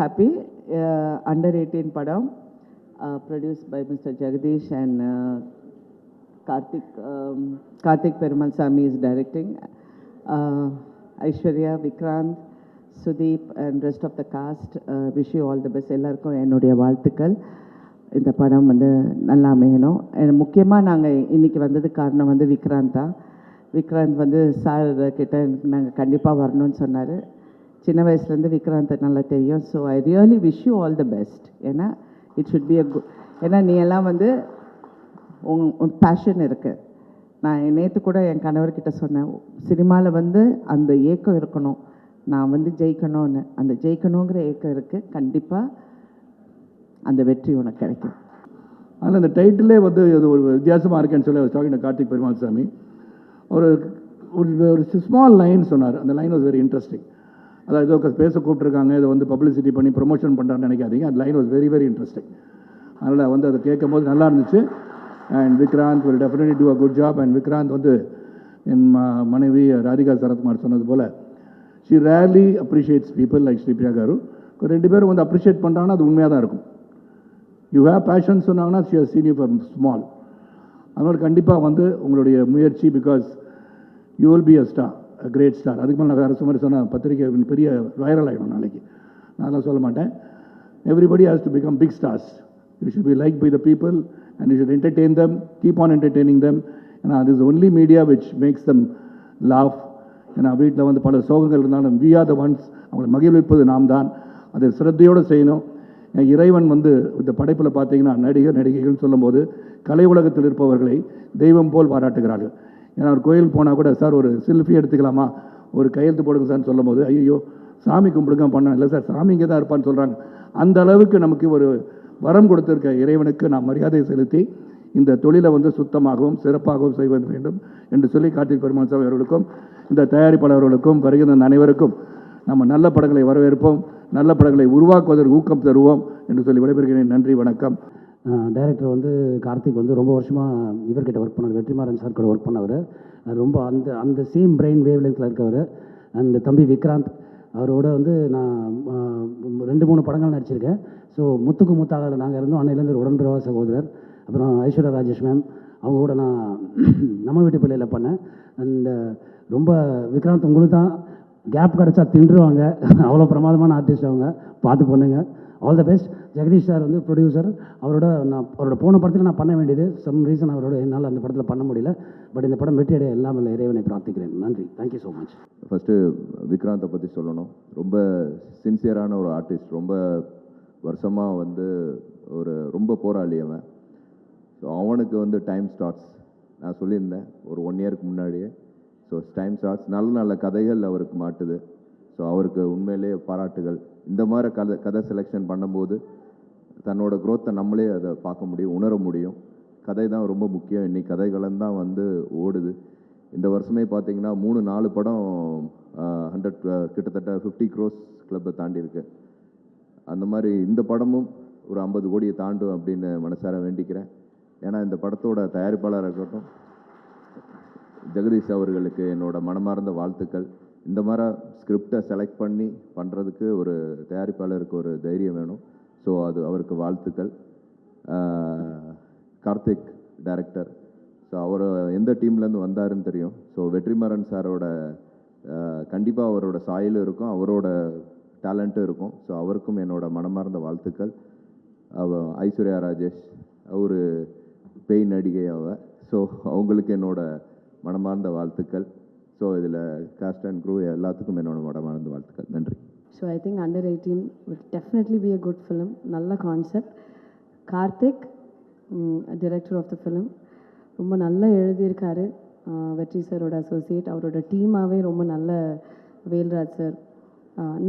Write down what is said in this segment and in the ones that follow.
happy. Under 18 padam, produced by Mr. Jagdish and Karthik Perumal Sami is directing. Aishwarya, Vikrant, Sudeep and rest of the cast, wish you all the best. எல்லாருக்கும் என்னுடைய வாழ்த்துக்கள். இந்த படம் வந்து நல்லா அமையணும். முக்கியமாக நாங்கள் இன்றைக்கி வந்ததுக்கு காரணம் வந்து விக்ராந்த் தான். விக்ராந்த் வந்து சார் கிட்ட நாங்கள் கண்டிப்பாக வரணும்னு சொன்னார். சின்ன வயசுலேருந்து விக்ராந்தை நல்லா தெரியும். So I really wish you all the best. ஏன்னா இட் ஷுட் பி ஏன்னா நீ எல்லாம் வந்து உன் பேஷன் இருக்குது. நான் நேற்று கூட என் கணவர்கிட்ட சொன்னேன், சினிமாவில் வந்து அந்த ஏக்கம் இருக்கணும், நான் வந்து ஜெயிக்கணும்னு. அந்த ஜெயிக்கணுங்கிற ஏக்கம் இருக்குது. கண்டிப்பாக அந்த வெற்றி உனக்கு கிடைக்கும். ஆனால் அந்த டைட்டிலே வந்து அது ஒரு வித்தியாசமாக இருக்கேன்னு சொல்லி டாக்கிங் கார்த்திக் பெருமாள் சாமி ஒரு ஒரு ஸ்மால் லைன் சொன்னார். அந்த லைன் வாஸ் வெரி இன்ட்ரெஸ்டிங். அதாவது ஏதோ பேச கூப்பிட்ருக்காங்க, இதை வந்து பப்ளிசிட்டி பண்ணி ப்ரொமோஷன் பண்ணுறான்னு நினைக்காதீங்க. அந்த line was very very interesting. அதனால் வந்து அதை கேட்கும் போது நல்லா இருந்துச்சு. And Vikranth will definitely do a good job. And Vikranth வந்து என் மனைவி ராதிகா சரத்குமார் சொன்னது போல் she rarely appreciates people like Sripriya garu. ரெண்டு பேரும் வந்து அப்ரிஷியேட் பண்ணுறாங்கன்னா அது உண்மையாக தான் இருக்கும். யூ ஹேவ் பேஷன் சொன்னாங்கன்னா she has seen you from small. அதனால் கண்டிப்பாக வந்து உங்களுடைய முயற்சி, because you will be a star, a great star. அதுக்கு மேலே நான் வேறு மாதிரி சொன்னால் பத்திரிக்கை பெரிய வைரல் ஆகிடும் நாளைக்கு. நான் அதெல்லாம் சொல்ல மாட்டேன். Everybody has to become big stars. You should be like by the people and you should entertain them, keep on entertaining them. ஏன்னா அது is only media which makes them laugh. ஏன்னா வீட்டில் வந்து பல சோகங்கள் இருந்தாலும் வி ஆர் த ஒன்ஸ், அவங்களை மகிழ்விப்பது நாம் தான். அதை சிரத்தையோடு செய்யணும். இறைவன் வந்து இந்த படைப்பில் பார்த்தீங்கன்னா நடிகைகள் சொல்லும்போது கலை உலகத்தில் இருப்பவர்களை தெய்வம் போல் பாராட்டுகிறார்கள். ஏன்னா ஒரு கோயிலுக்கு போனால் கூட சார் ஒரு செல்ஃபி எடுத்துக்கலாமா, ஒரு கையெழுத்து போடுங்க சார்னு சொல்லும் போது ஐயோ சாமி கும்பிடுங்க பண்ண இல்லை சார், சாமி இங்கே தான் இருப்பான்னு சொல்கிறாங்க. அந்த அளவுக்கு நமக்கு ஒரு வரம் கொடுத்திருக்க இறைவனுக்கு நாம் மரியாதை செலுத்தி இந்த தொழிலை வந்து சுத்தமாகவும் சிறப்பாகவும் செய்வது வேண்டும் என்று சொல்லி கார்த்திக் பெருமாள் சாமி அவர்களுக்கும் இந்த தயாரிப்பாளர்களுக்கும் வருகின்ற அனைவருக்கும் நம்ம நல்ல படங்களை வரவேற்போம், நல்ல படங்களை உருவாக்குவதற்கு ஊக்கம் தருவோம் என்று சொல்லி விடைபெறுகிறேன். நன்றி, வணக்கம். டைரக்டர் வந்து கார்த்திக் வந்து ரொம்ப வருஷமாக இவர்கிட்ட ஒர்க் பண்ணார், வெற்றிமாறன் சார் கூட ஒர்க் பண்ணவர். ரொம்ப அந்த சேம் பிரெயின் வேவ் லென்த்தில் இருக்கவர். அண்ட் தம்பி விக்ராந்த் அவரோட வந்து நான் 2-3 படங்கள் நடிச்சிருக்கேன். ஸோ முத்துக்கு முத்தாக நாங்கள் இருந்தோம், அன்னையிலேருந்து உடன்பிறவா சகோதரர். அப்புறம் ஐஸ்வர்யா ராஜேஷ் மேம் அவங்க கூட நான் நம்ம வீட்டு பிள்ளையில் பண்ணேன். அண்ட் ரொம்ப விக்ராந்த் உங்களுக்கு தான் கேப் கிடச்சா தின்றுவாங்க, அவ்வளோ பிரமாதமான ஆர்டிஸ்ட் அவங்க, பார்த்து பண்ணுங்க. All the best. Jagadish sir வந்து ப்ரொடியூசர். அவரோட போன படத்தில் நான் பண்ண வேண்டியது சம் ரீசன் அவரோட என்னால் அந்த படத்தில் பண்ண முடியல. பட் இந்த படம் வெற்றி அடைய எல்லாம் இல்லை இறைவனை பிரார்த்திக்கிறேன். நன்றி, தேங்க்யூ ஸோ மச். ஃபஸ்ட்டு விக்ராந்தை பற்றி சொல்லணும். ரொம்ப சின்சியரான ஒரு ஆர்டிஸ்ட். ரொம்ப வருஷமாக வந்து ரொம்ப போராளி அவன். ஸோ அவனுக்கு வந்து டைம் ஸ்டார்ட்ஸ் நான் சொல்லியிருந்தேன் ஒரு 1 இயருக்கு முன்னாடியே. ஸோ டைம் ஸ்டார்ட்ஸ் நல்ல கதைகள் அவருக்கு மாட்டுது. ஸோ அவருக்கு உண்மையிலேயே பாராட்டுகள். இந்த மாதிரி கதை செலெக்ஷன் பண்ணும்போது தன்னோட க்ரோத்தை நம்மளே அதை பார்க்க முடியும், உணர முடியும். கதை தான் ரொம்ப முக்கியம். இன்றைக்கி கதைகளும் தான் வந்து ஓடுது. இந்த வருஷமே பார்த்திங்கன்னா 3-4 படம் 100 கிட்டத்தட்ட 50 crores கிளப்பை தாண்டி இருக்கு. அந்த மாதிரி இந்த படமும் ஒரு 50 கோடியை தாண்டும் அப்படின்னு மனசார வேண்டிக்கிறேன். ஏன்னா இந்த படத்தோட தயாரிப்பாளராக இருக்கட்டும் ஜெகதீஷ் அவர்களுக்கு என்னோட மனமார்ந்த வாழ்த்துக்கள். இந்த மாதிரி ஸ்கிரிப்டை செலக்ட் பண்ணி பண்ணுறதுக்கு ஒரு தயாரிப்பாளருக்கு ஒரு தைரியம் வேணும். ஸோ அது அவருக்கு வாழ்த்துக்கள். கார்த்திக் டைரக்டர், ஸோ அவர் எந்த டீம்லேருந்து வந்தாருன்னு தெரியும். ஸோ வெற்றிமாறன் சாரோட கண்டிப்பாக அவரோட சாயலும் இருக்கும், அவரோட டேலண்ட்டும் இருக்கும். ஸோ அவருக்கும் என்னோட மனமார்ந்த வாழ்த்துக்கள். ஐஸ்வர்யா ராஜேஷ் ஒரு பேய் நடிகை அவ. ஸோ அவங்களுக்கு என்னோட மனமார்ந்த வாழ்த்துக்கள். ஸோ இதில் காஸ்ட் அண்ட் க்ரூ எல்லாத்துக்கும் என்னோட மனமார்ந்த வாழ்த்துக்கள். நன்றி. So I think Under 18 will definitely be a good film. நல்ல concept. Karthik director of the film ரொம்ப நல்லா எழுதியிருக்காரு. வெற்றி சாரோட அசோசியேட், அவரோட டீமாகவே ரொம்ப நல்ல, வேல்ராஜ் சார்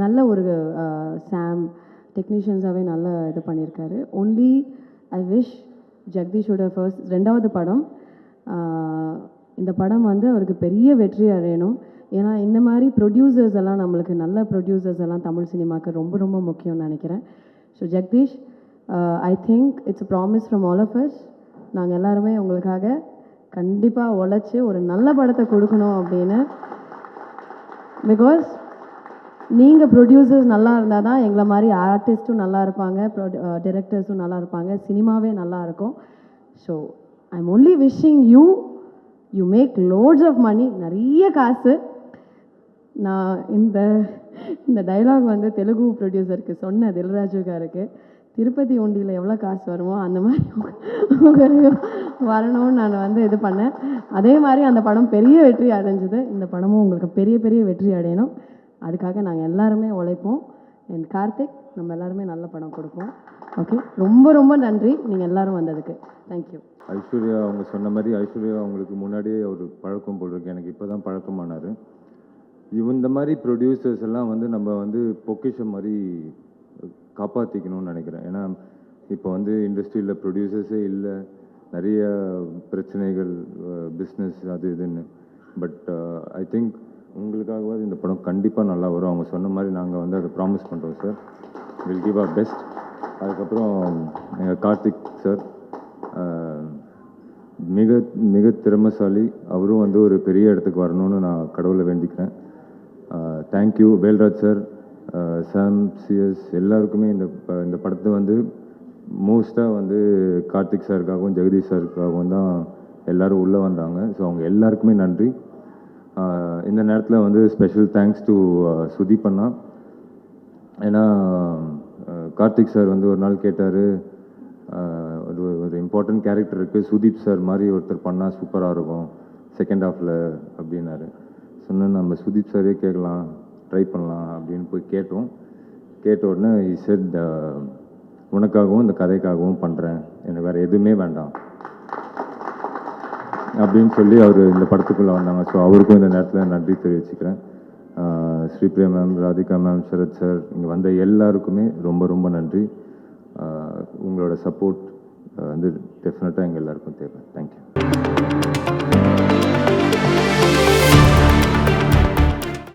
நல்ல ஒரு சாம் டெக்னீஷியன்ஸாகவே நல்லா இது பண்ணியிருக்காரு. ஒன்லி ஐ விஷ் ஜெகதீஷோட 2வது படம், இந்த படம் வந்து அவருக்கு பெரிய வெற்றி அடையணும். ஏன்னா இந்த மாதிரி ப்ரொடியூசர்ஸ் எல்லாம் நம்மளுக்கு நல்ல ப்ரொடியூசர்ஸ் எல்லாம் தமிழ் சினிமாவுக்கு ரொம்ப ரொம்ப முக்கியம்னு நினைக்கிறேன். So Jagadish, I think it's a promise from all of us. நாங்கள் எல்லாருமே உங்களுக்காக கண்டிப்பாக உழைச்சி ஒரு நல்ல படத்தை கொடுக்கணும் அப்படின்னு. பிகாஸ் நீங்கள் ப்ரொடியூசர்ஸ் நல்லா இருந்தால் தான் எங்களை மாதிரி ஆர்டிஸ்ட்டும் நல்லா இருப்பாங்க, டிரெக்டர்ஸும் நல்லா இருப்பாங்க, சினிமாவே நல்லா இருக்கும். So I am only wishing you make lots of money, நிறைய காசு. நான் இந்த டைலாக் வந்து தெலுங்கு ப்ரொடியூசருக்கு சொன்னேன், தில்ராஜுக்காருக்கு. திருப்பதி உண்டியில் எவ்வளோ காசு வருமோ அந்த மாதிரி உங்களுக்கு வரணும்னு நான் வந்து இது பண்ணேன். அதே மாதிரி அந்த படம் பெரிய வெற்றி அடைஞ்சுது. இந்த படமும் உங்களுக்கு பெரிய பெரிய வெற்றி அடையணும். அதுக்காக நாங்கள் எல்லாருமே உழைப்போம். என் கார்த்திக், நம்ம எல்லாருமே நல்ல படம் கொடுப்போம். ஓகே, ரொம்ப ரொம்ப நன்றி நீங்கள் எல்லாரும் வந்ததுக்கு. தேங்க்யூ. ஐஸ்வர்யா அவங்க சொன்ன மாதிரி, ஐஸ்வர்யா அவங்களுக்கு முன்னாடியே ஒரு பழக்கம் போல் இருக்கு, எனக்கு இப்போ தான் பழக்கமானார். இந்த மாதிரி ப்ரொடியூசர்ஸ் எல்லாம் வந்து நம்ம வந்து பொக்கிஷம் மாதிரி காப்பாற்றிக்கணும்னு நினைக்கிறேன். ஏன்னா இப்போ வந்து இண்டஸ்ட்ரியில் ப்ரொடியூசர்ஸே இல்லை, நிறைய பிரச்சனைகள், பிஸ்னஸ் அது இதுன்னு. பட் ஐ திங்க் உங்களுக்காகவாது இந்த படம் கண்டிப்பாக நல்லா வரும். அவங்க சொன்ன மாதிரி நாங்கள் வந்து அதை ப்ராமிஸ் பண்ணுறோம் sir. Will give our best. அதுக்கப்புறம் எங்கள் கார்த்திக் சார் மிக மிக திறமைசாலி, அவரும் வந்து ஒரு பெரிய இடத்துக்கு வரணும்னு நான் கடவுளை வேண்டிக்கிறேன். தேங்க்யூ வேல்ராஜ் சார், சாம், சிஎஸ் எல்லாருக்குமே. இந்த படத்தை வந்து மோஸ்ட்டாக வந்து கார்த்திக் சாருக்காகவும் ஜெகதீஷ் சாருக்காகவும் தான் எல்லோரும் உள்ளே வந்தாங்க. ஸோ அவங்க எல்லாருக்குமே நன்றி. இந்த நேரத்தில் வந்து ஸ்பெஷல் தேங்க்ஸ் டு சுதீப் அண்ணா. ஏன்னா கார்த்திக் சார் வந்து ஒரு நாள் கேட்டார், ஒரு இம்பார்ட்டன்ட் கேரக்டர் இருக்குது, சுதீப் சார் மாதிரி ஒருத்தர் பண்ணால் சூப்பராக இருக்கும் செகண்ட் ஹாஃபில் அப்படின்னாரு. சொன்னேன், நம்ம சுதீப் சாரே கேட்கலாம், ட்ரை பண்ணலாம் அப்படின்னு போய் கேட்டோம். கேட்ட உடனே he said, உனக்காகவும் இந்த கதைக்காகவும் பண்ணுறேன், எனக்கு வேறு எதுவுமே வேண்டாம் அப்படின்னு சொல்லி அவர் இந்த படத்துக்குள்ளே வந்தாங்க. ஸோ அவருக்கும் இந்த நேரத்தில் நன்றி தெரிவிச்சுக்கிறேன். Sripriya ma'am, Radhika ma'am, Sarath sir, இங்கே வந்த எல்லாருக்குமே ரொம்ப ரொம்ப நன்றி. உங்களோட சப்போர்ட் வந்து டெஃபினட்டாக எங்கள் எல்லாருக்கும் தேவை. தேங்க்யூ.